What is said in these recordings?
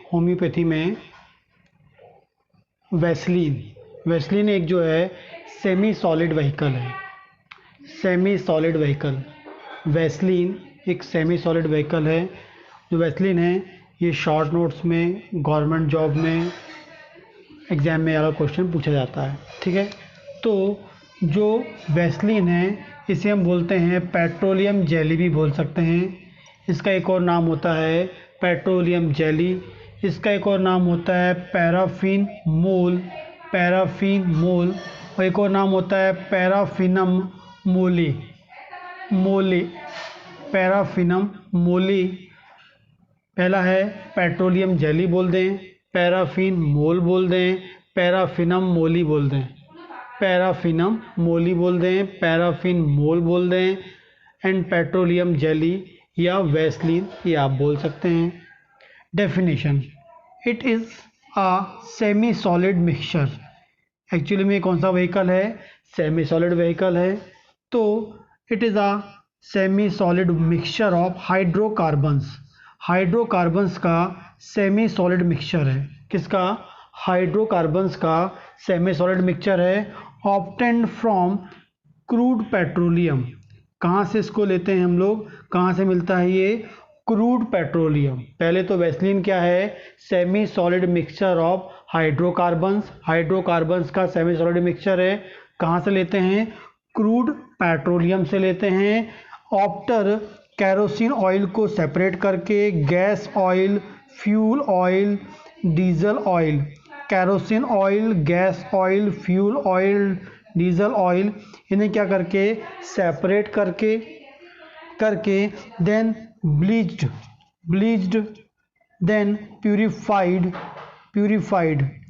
Homeopathy में Vaseline एक जो है सेमी सॉलिड व्हीकल है। सेमी सॉलिड व्हीकल वैसलीन एक सेमी सॉलिड व्हीकल है। जो वैसलीन है ये शॉर्ट नोट्स में, गवर्नमेंट जॉब में, एग्ज़ाम में वाला क्वेश्चन पूछा जाता है। ठीक है, तो जो वैसलीन है इसे हम बोलते हैं पेट्रोलियम जेली भी बोल सकते हैं। इसका एक और नाम होता है पेट्रोलियम जेली। इसका एक और नाम होता है पैराफिन मोल और एक और नाम होता है पैराफिनम मोली। पैराफिनम मोली पहला है, पैट्रोलियम जेली बोल दें, पैराफिन मोल बोल दें, पैराफिनम मोली बोल दें, पैराफिनम मोली बोल दें, पैराफिन मोल बोल दें एंड पेट्रोलियम जेली या वैसलीन ये आप बोल सकते हैं। Definition, it is a semi solid mixture. Actually में कौन सा व्हीकल है? सेमी सॉलिड व्हीकल है। तो it is a semi solid mixture of hydrocarbons का सेमी सॉलिड मिक्सचर है। किसका? हाइड्रोकार्बन्स का सेमी सॉलिड मिक्सचर है। Obtained from crude petroleum. कहाँ से इसको लेते हैं हम लोग? कहाँ से मिलता है ये? Crude petroleum. पहले तो वैसलीन क्या है? Semi solid mixture of hydrocarbons का सेमी सॉलिड मिक्सचर है। कहाँ से लेते हैं? क्रूड पेट्रोलियम से लेते हैं। आफ्टर कैरोसिन ऑयल को सेपरेट करके gas oil, fuel oil, diesel oil, kerosene oil, gas oil, fuel oil, diesel oil, इन्हें क्या करके सेपरेट करके देन ब्लीच्ड देन प्यूरिफाइड।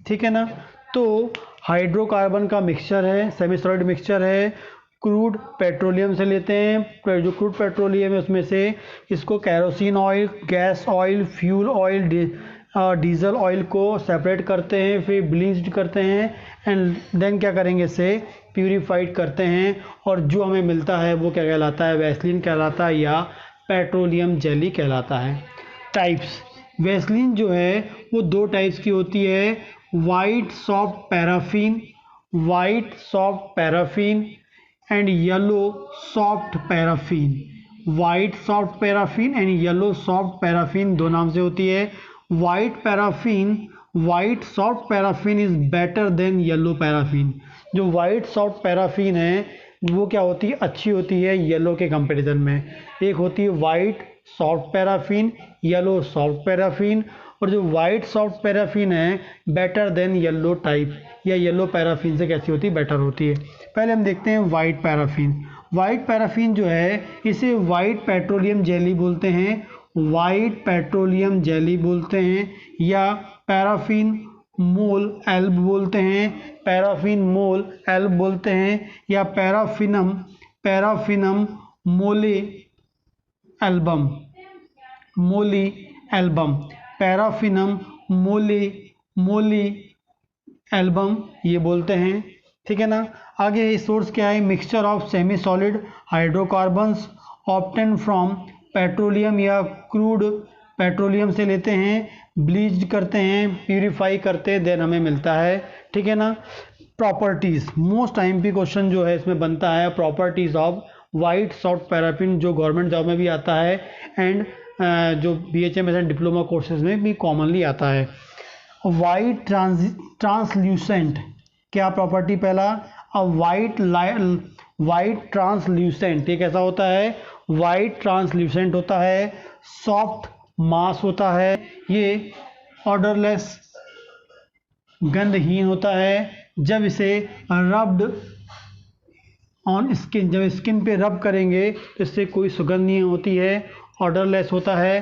ठीक है ना? तो हाइड्रोकार्बन का मिक्सचर है, सेमी सॉलिड मिक्सचर है, क्रूड पेट्रोलियम से लेते हैं। जो क्रूड पेट्रोलियम है उसमें से इसको kerosene oil, gas oil, fuel oil, diesel oil को सेपरेट करते हैं, फिर ब्लीच्ड करते हैं एंड देन क्या करेंगे? इसे प्यूरिफाइड करते हैं और जो हमें मिलता है वो क्या कहलाता है? वैसलीन कहलाता है या पेट्रोलियम जेली कहलाता है। टाइप्स, वैसलीन जो है वो दो टाइप्स की होती है, white soft paraffin and yellow soft paraffin. White soft paraffin and yellow soft paraffin दो नाम से होती है। White soft paraffin is better than yellow paraffin. जो वाइट सॉफ्ट पैराफिन है वो क्या होती है? अच्छी होती है येलो के कंपैरिजन में। एक होती है white soft paraffin, yellow soft paraffin, और जो वाइट सॉफ्ट पैराफिन है बेटर देन येलो टाइप या येलो पैराफिन से कैसी होती है? बेटर होती है। पहले हम देखते हैं वाइट पैराफिन जो है इसे वाइट पेट्रोलियम जेली बोलते हैं, या पैराफिन मोल एल्ब बोलते हैं, या पैराफिनम मोली एल्बम, पैराफिनम मोली एल्बम ये बोलते हैं। ठीक है ना? आगे सोर्स क्या है? Mixture of semi solid hydrocarbons obtain from petroleum या क्रूड पेट्रोलियम से लेते हैं, ब्लीच्ड करते हैं, प्यूरिफाई करते हैं, देन हमें मिलता है। ठीक है ना? प्रॉपर्टीज़, मोस्ट IMP क्वेश्चन जो है इसमें बनता है, properties of white soft paraffin, जो गवर्नमेंट जॉब में भी आता है एंड जो BHMS एंड डिप्लोमा कोर्सेज में भी कॉमनली आता है। वाइट ट्रांसल्यूसेंट, क्या प्रॉपर्टी? पहला, वाइट ट्रांसल्यूसेंट, ये कैसा होता है? वाइट ट्रांसल्यूसेंट होता है, सॉफ्ट मास होता है, ये ऑर्डरलेस गंधहीन होता है, जब इसे रब्ड ऑन स्किन, जब स्किन पे रब करेंगे तो इससे कोई सुगंध नहीं होती है, ऑर्डरलेस होता है,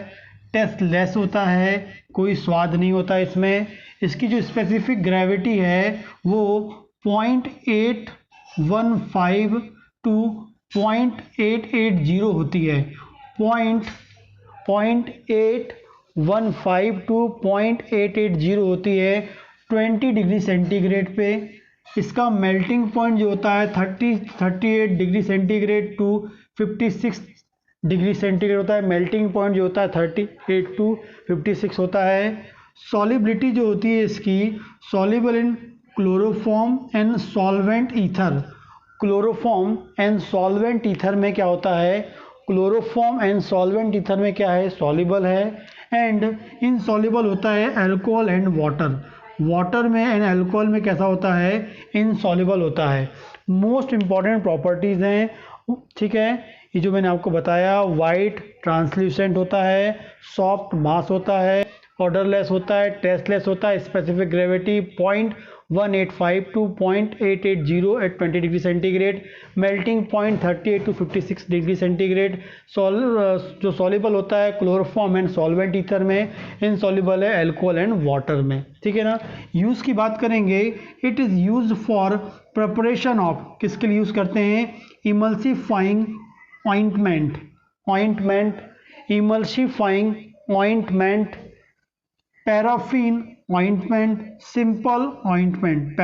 टेस्टलेस होता है, कोई स्वाद नहीं होता इसमें। इसकी जो स्पेसिफिक ग्रेविटी है वो 0.815 टू 0.880 होती है, 0.815 टू 0.880 होती है 20 डिग्री सेंटीग्रेड पे। इसका मेल्टिंग पॉइंट जो होता है 38 degree centigrade to 56 degree centigrade होता है। मेल्टिंग पॉइंट जो होता है 38 टू 56 होता है। सॉलिबिलिटी जो होती है इसकी, soluble in chloroform and solvent ether. Chloroform and solvent ether में क्या होता है, क्लोरोफॉर्म एंड सॉल्वेंट ईथर में क्या है, सॉल्युबल है। एंड इनसॉल्युबल होता है अल्कोहल एंड वाटर। वाटर में एंड अल्कोहल में कैसा होता है, इनसॉल्युबल होता है। मोस्ट इंपॉर्टेंट प्रॉपर्टीज़ हैं, ठीक है। ये जो मैंने आपको बताया, वाइट ट्रांसल्यूसेंट होता है, सॉफ्ट मास होता है, ऑर्डरलेस होता है, टेस्टलेस होता है, specific gravity 0.185 to 0.880 at 20 degree centigrade, melting point 38 to 56 degree centigrade. जो सॉल्युबल होता है क्लोरोफॉर्म एंड सॉल्वेंट ईथर में, इनसॉल्युबल है अल्कोहल एंड वाटर में, ठीक है ना। यूज़ की बात करेंगे, it is use for preparation of, किसके लिए यूज़ करते हैं, emulsifying ointment, ointment, emulsifying ointment, paraffin ointment, simple ointment.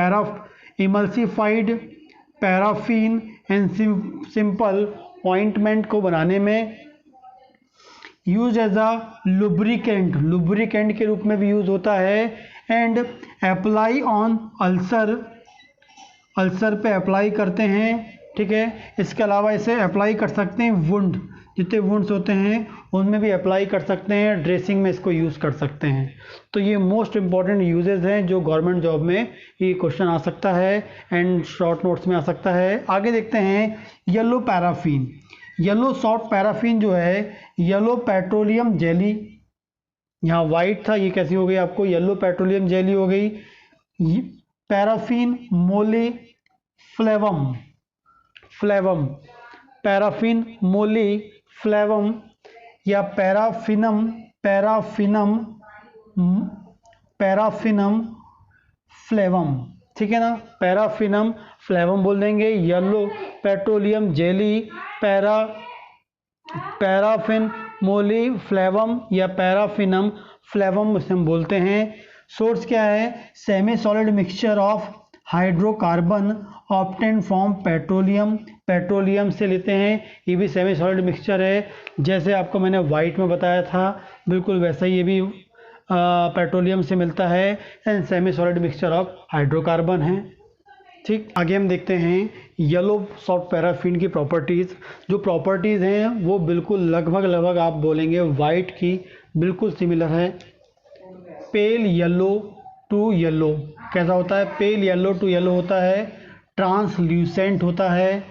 Emulsified, paraffin and simple ointment को बनाने में use as a lubricant, lubricant के रूप में भी यूज होता है। And apply on ulcer, ulcer पे अप्लाई करते हैं, ठीक है। इसके अलावा इसे अप्लाई कर सकते हैं वुंड, जितने वुंड्स होते हैं उनमें भी अप्लाई कर सकते हैं, ड्रेसिंग में इसको यूज़ कर सकते हैं। तो ये मोस्ट इंपॉर्टेंट यूजेस हैं जो गवर्नमेंट जॉब में ये क्वेश्चन आ सकता है एंड शॉर्ट नोट्स में आ सकता है। आगे देखते हैं yellow paraffin. Yellow soft paraffin जो है, येलो पेट्रोलियम जेली, यहाँ वाइट था, ये कैसी हो गई आपको, येलो पेट्रोलियम जेली हो गई। पैराफिन मोली फ्लेवम, फ्लेवम, पैराफिन मोली फ्लेवम या पैराफिनम, पैराफिनम, पैराफिनम फ्लेवम, ठीक है ना। पैराफिनम फ्लेवम बोल देंगे। येलो पेट्रोलियम जेली, पैराफिन मोली फ्लेवम या पैराफिनम फ्लेवम उसे हम बोलते हैं। सोर्स क्या है, semi solid mixture of hydrocarbon obtain from petroleum, petroleum से लेते हैं, ये भी सेमी सॉलिड मिक्सचर है। जैसे आपको मैंने वाइट में बताया था, बिल्कुल वैसा ही ये भी पेट्रोलियम से मिलता है and semi solid mixture of hydrocarbon है, ठीक। आगे हम देखते हैं येलो सॉफ्ट पैराफिन की प्रॉपर्टीज़। जो प्रॉपर्टीज़ हैं वो बिल्कुल लगभग आप बोलेंगे वाइट की बिल्कुल सिमिलर है। पेल येलो टू येलो, कैसा होता है, पेल येलो टू येलो होता है, ट्रांसल्यूसेंट होता है,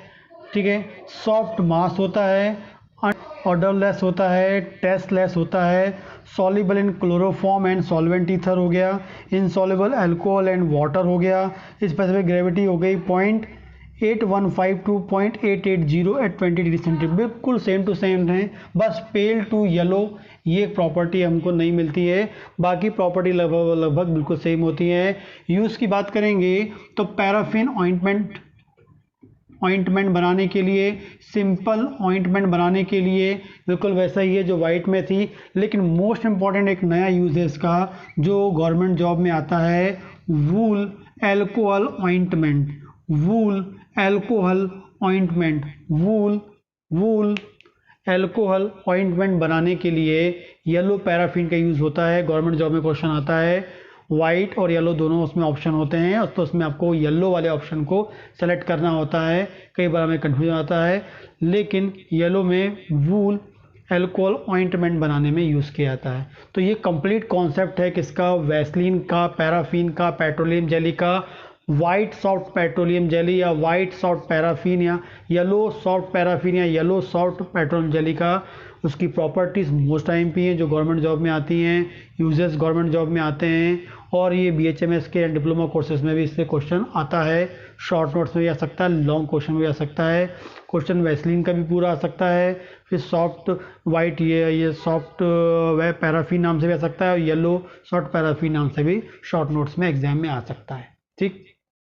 ठीक है, सॉफ्ट मास होता है, ऑर्डरलेस होता है, टेस्टलेस होता है, soluble in chloroform and solvent ether हो गया, इनसॉल्युबल अल्कोहल एंड वाटर हो गया, स्पेसिफिक ग्रेविटी हो गई 0.815 to 0.880 एट 20 डिग्री सेंटीग्रेड, बिल्कुल सेम टू सेम है। बस पेल टू येलो ये प्रॉपर्टी हमको नहीं मिलती है, बाकी प्रॉपर्टी लगभग बिल्कुल सेम होती है। यूज़ की बात करेंगे तो पैराफिन ऑइंटमेंट बनाने के लिए, सिंपल ऑइंटमेंट बनाने के लिए बिल्कुल वैसा ही है जो वाइट में थी। लेकिन मोस्ट इंपॉर्टेंट एक नया यूज है इसका जो गवर्नमेंट जॉब में आता है, वूल एल्कोहल ऑइंटमेंट, वूल एल्कोहल ऑइंटमेंट, वूल एल्कोहल ऑइंटमेंट बनाने के लिए येलो पैराफिन का यूज़ होता है। गवर्नमेंट जॉब में क्वेश्चन आता है, वाइट और येलो दोनों उसमें ऑप्शन होते हैं, तो उसमें आपको येलो वाले ऑप्शन को सेलेक्ट करना होता है। कई बार हमें कन्फ्यूजन आता है, लेकिन येलो में वूल एल्कोहल ऑइंटमेंट बनाने में यूज़ किया जाता है। तो ये कंप्लीट कॉन्सेप्ट है किसका, वैसलीन का, पैराफिन का, पेट्रोलियम जेली का, वाइट सॉफ्ट पेट्रोलियम जेली या वाइट सॉफ्ट पैराफिन या येलो सॉफ्ट पैराफिन या येलो सॉफ्ट पेट्रोलियम जेली का, उसकी प्रॉपर्टीज़ मोस्ट टाइम पे हैं जो गवर्नमेंट जॉब में आती हैं, यूजेस गवर्नमेंट जॉब में आते हैं, और ये BHMS के डिप्लोमा कोर्सेज में भी इससे क्वेश्चन आता है। शॉर्ट नोट्स में भी आ सकता है, लॉन्ग क्वेश्चन में भी आ सकता है। क्वेश्चन वैसलीन का भी पूरा आ सकता है, फिर सॉफ्ट वाइट ये सॉफ्ट व पैराफिन नाम से भी आ सकता है, और येलो सॉफ्ट पैराफिन नाम से भी शॉर्ट नोट्स में एग्जाम में आ सकता है, ठीक।